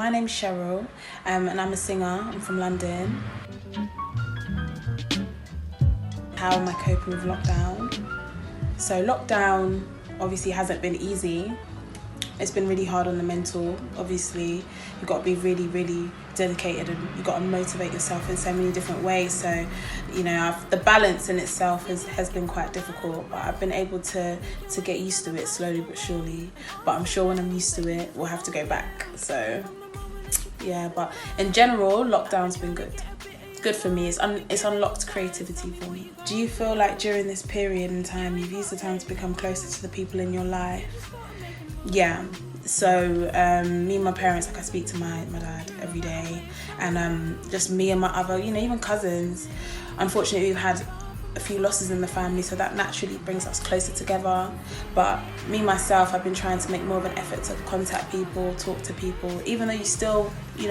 My name's Cheryl, and I'm a singer. I'm from London. How am I coping with lockdown? So lockdown obviously hasn't been easy. It's been really hard on the mental. Obviously, you've got to be really, really dedicated, and you've got to motivate yourself in so many different ways. So, you know, the balance in itself has been quite difficult, but I've been able to get used to it slowly but surely. But I'm sure when I'm used to it, we'll have to go back. So, yeah, but in general, lockdown's been good. Good for me. It's unlocked creativity for me. Do you feel like during this period in time, you've used the time to become closer to the people in your life? Yeah, so me and my parents, like I speak to my dad every day, and just me and my other, even cousins. Unfortunately, we've had a few losses in the family, so that naturally brings us closer together. But me, myself, I've been trying to make more of an effort to contact people, talk to people, even though you still,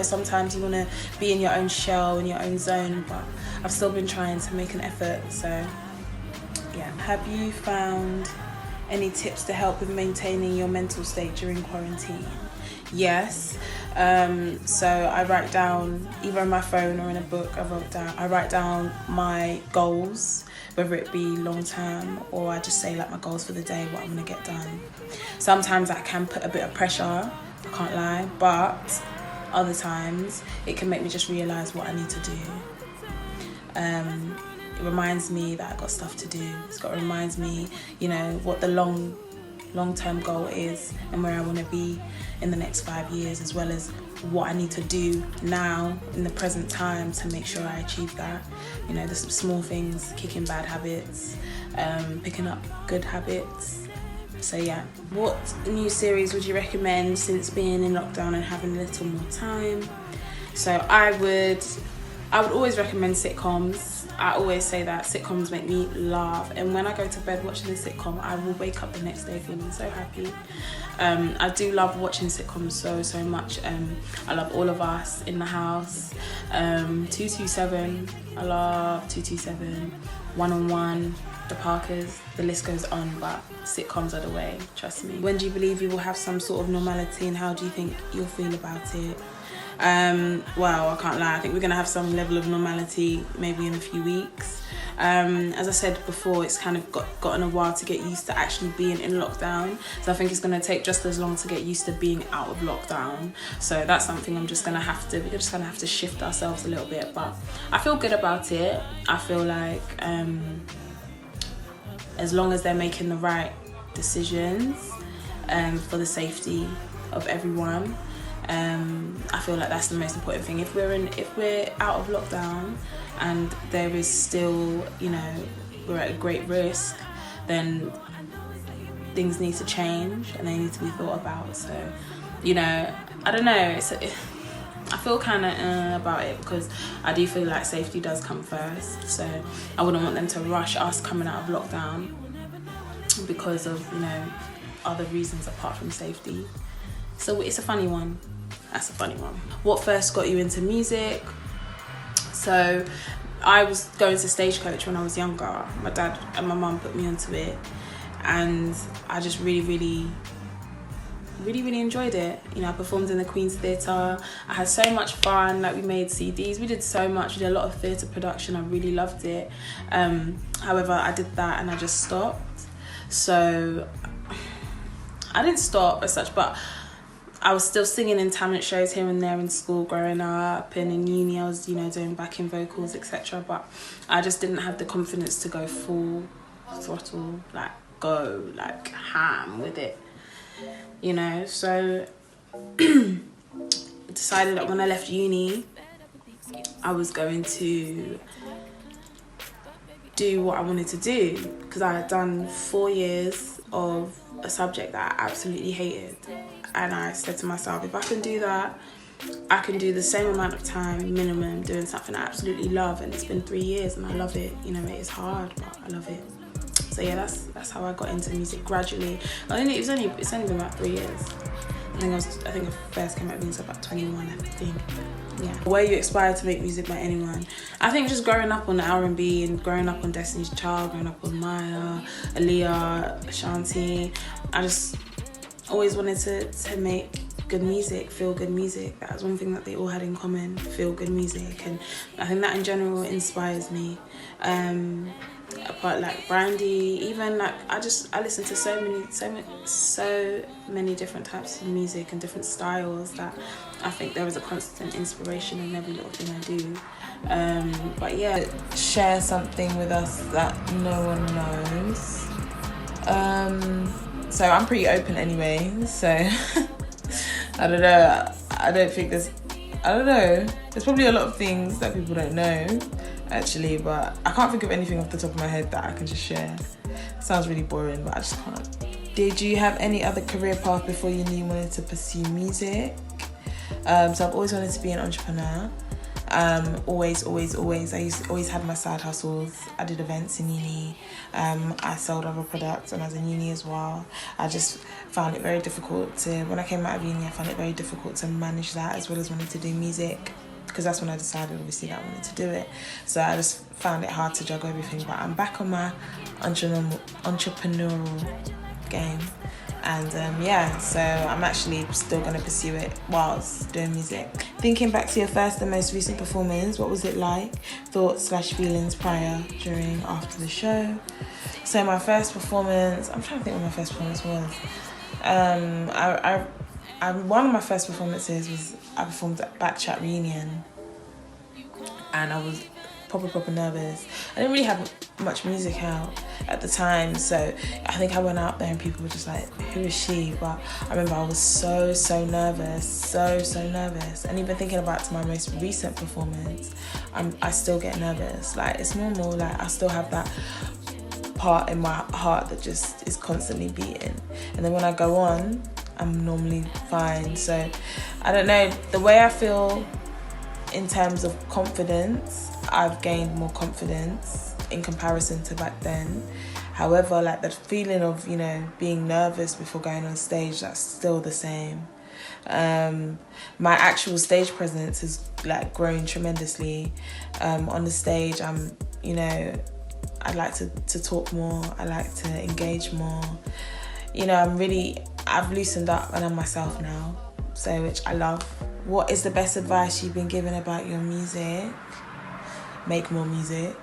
sometimes you want to be in your own shell, in your own zone, but I've still been trying to make an effort, so yeah. Have you found any tips to help with maintaining your mental state during quarantine? Yes. So I write down, either on my phone or in a book, I write down my goals, whether it be long term or I just say like my goals for the day, what I'm going to get done. Sometimes I can put a bit of pressure, I can't lie, but other times it can make me just realise what I need to do. It reminds me that I've got stuff to do. It reminds me, what the long-term goal is and where I want to be in the next 5 years, as well as what I need to do now in the present time to make sure I achieve that. The small things, kicking bad habits, picking up good habits. So yeah. What new series would you recommend since being in lockdown and having a little more time? So I would always recommend sitcoms. I always say that sitcoms make me laugh, and when I go to bed watching a sitcom, I will wake up the next day feeling so happy. I do love watching sitcoms so much. I love All of Us, In the House, 227. I love 227, One-on-One, The Parkers. The list goes on, but sitcoms are the way, trust me. When do you believe you will have some sort of normality, and how do you think you'll feel about it? Well, I can't lie, I think we're going to have some level of normality maybe in a few weeks. As I said before, it's kind of gotten a while to get used to actually being in lockdown, so I think it's going to take just as long to get used to being out of lockdown. So that's something we're just going to have to shift ourselves a little bit, but I feel good about it. I feel like as long as they're making the right decisions for the safety of everyone, I feel like that's the most important thing. If we're out of lockdown and there is still, we're at a great risk, then things need to change and they need to be thought about. So, I don't know. I feel kind of about it because I do feel like safety does come first. So I wouldn't want them to rush us coming out of lockdown because of, other reasons apart from safety. So it's a funny one. That's a funny one. What first got you into music? So I was going to Stagecoach when I was younger. My dad and my mum put me onto it, and I just really enjoyed it. I performed in the Queen's Theatre. I had so much fun. Like, we made CDs. We did so much. We did a lot of theatre production. I really loved it. However, I did that and I just stopped. So I didn't stop as such, but I was still singing in talent shows here and there in school growing up, and in uni I was, doing backing vocals, etc. But I just didn't have the confidence to go full throttle, go ham with it, So decided that when I left uni, I was going to do what I wanted to do, because I had done 4 years of a subject that I absolutely hated. And I said to myself, if I can do that, I can do the same amount of time minimum doing something I absolutely love. And it's been 3 years and I love it. It is hard, but I love it. So yeah, that's how I got into music gradually. It's only been about 3 years. I think I first came out with music about 21, I think. Yeah. Were you inspired to make music by anyone? I think just growing up on R&B and growing up on Destiny's Child, growing up on Maya, Aaliyah, Ashanti, I just always wanted to make good music, feel good music. That was one thing that they all had in common, feel good music. And I think that in general inspires me. But like Brandy, even like I listen to so many different types of music and different styles that I think there is a constant inspiration in every little thing I do. But yeah, share something with us that no one knows. So I'm pretty open anyway, so I don't know. There's probably a lot of things that people don't know actually, but I can't think of anything off the top of my head that I can just share. Sounds really boring, but I just can't. Did you have any other career path before you knew you wanted to pursue music? So I've always wanted to be an entrepreneur. Always. I always had my side hustles. I did events in uni. I sold other products when I was in uni as well. I just found it very difficult when I came out of uni, I found it very difficult to manage that as well as wanting to do music, because that's when I decided obviously that I wanted to do it. So I just found it hard to juggle everything, but I'm back on my entrepreneurial game. And so I'm actually still going to pursue it whilst doing music. Thinking back to your first and most recent performance, what was it like? Thoughts/feelings prior, during, after the show? So my first performance, I'm trying to think what my first performance was. One of my first performances was I performed at Backchat Reunion, and I was proper nervous. I didn't really have much music out at the time, so I think I went out there and people were just like, who is she? But I remember I was so nervous, so nervous. And even thinking about to my most recent performance, I still get nervous. Like, it's normal. Like, I still have that part in my heart that just is constantly beating. And then when I go on, I'm normally fine. So I don't know, the way I feel in terms of confidence, I've gained more confidence in comparison to back then. However, like, the feeling of, being nervous before going on stage, that's still the same. My actual stage presence has like grown tremendously. On the stage, I like to talk more. I like to engage more. I've loosened up and I'm myself now, so which I love. What is the best advice you've been given about your music? Make more music.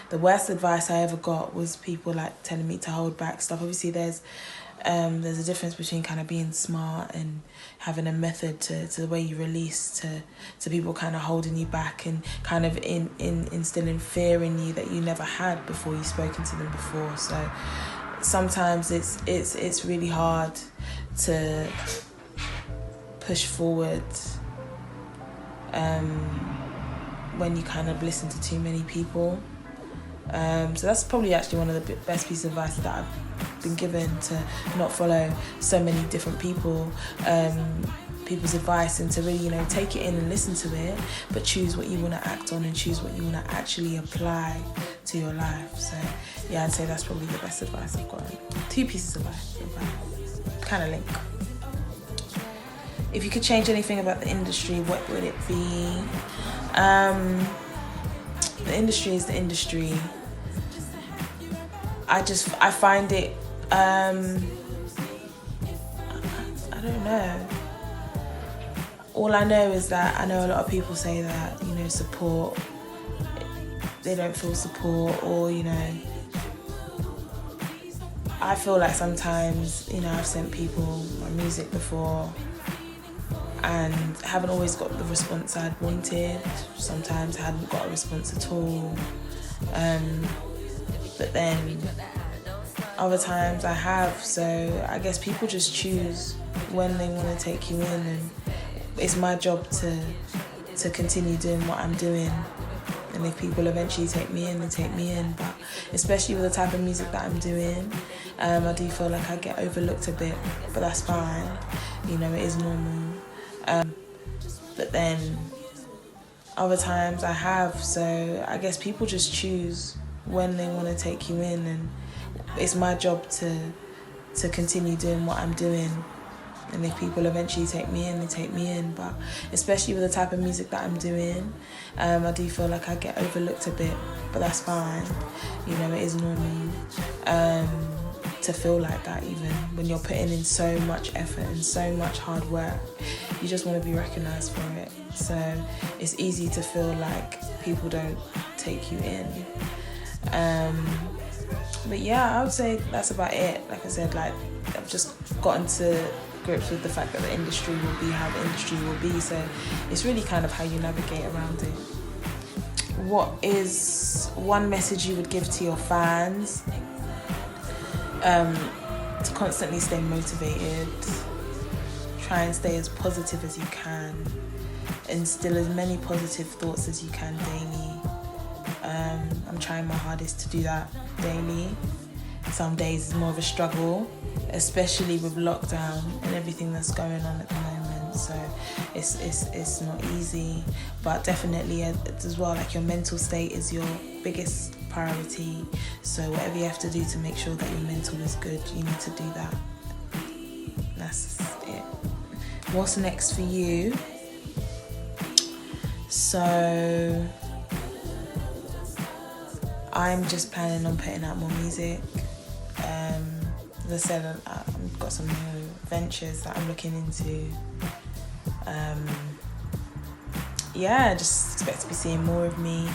The worst advice I ever got was people like telling me to hold back stuff. Obviously there's a difference between kind of being smart and having a method to the way you release, to people kind of holding you back and kind of instilling fear in you that you never had before you've spoken to them before. So sometimes it's really hard to push forward when you kind of listen to too many people. So that's probably actually one of the best pieces of advice that I've been given, to not follow so many different people's advice, and to really, take it in and listen to it, but choose what you want to act on and choose what you want to actually apply to your life. So yeah, I'd say that's probably the best advice I've gotten. 2 pieces of advice kind of link. If you could change anything about the industry, what would it be? The industry is the industry. I find it, I don't know. All I know is that I know a lot of people say that, support, they don't feel support, or, I feel like sometimes, I've sent people my music before and haven't always got the response I'd wanted. Sometimes I hadn't got a response at all. But then other times I have. So I guess people just choose when they want to take you in, and it's my job to continue doing what I'm doing. And if people eventually take me in, they take me in. But especially with the type of music that I'm doing, I do feel like I get overlooked a bit, but that's fine. It is normal. But then other times I have. So I guess people just choose when they want to take you in, and it's my job to continue doing what I'm doing. And if people eventually take me in, they take me in. But especially with the type of music that I'm doing, I do feel like I get overlooked a bit, but that's fine. It is normal to to feel like that, even when you're putting in so much effort and so much hard work. You just want to be recognised for it. So it's easy to feel like people don't take you in. But yeah, I would say that's about it. Like I said, like I've just gotten to grips with the fact that the industry will be how the industry will be. So it's really kind of how you navigate around it. What is one message you would give to your fans? To constantly stay motivated, try and stay as positive as you can, instill as many positive thoughts as you can daily. I'm trying my hardest to do that daily. Some days it's more of a struggle, especially with lockdown and everything that's going on at the moment. So it's not easy, but definitely as well, like your mental state is your biggest priority. So whatever you have to do to make sure that your mental is good, you need to do that. That's it. What's next for you? So I'm just planning on putting out more music. As I said, I've got some new ventures that I'm looking into. Yeah, just expect to be seeing more of me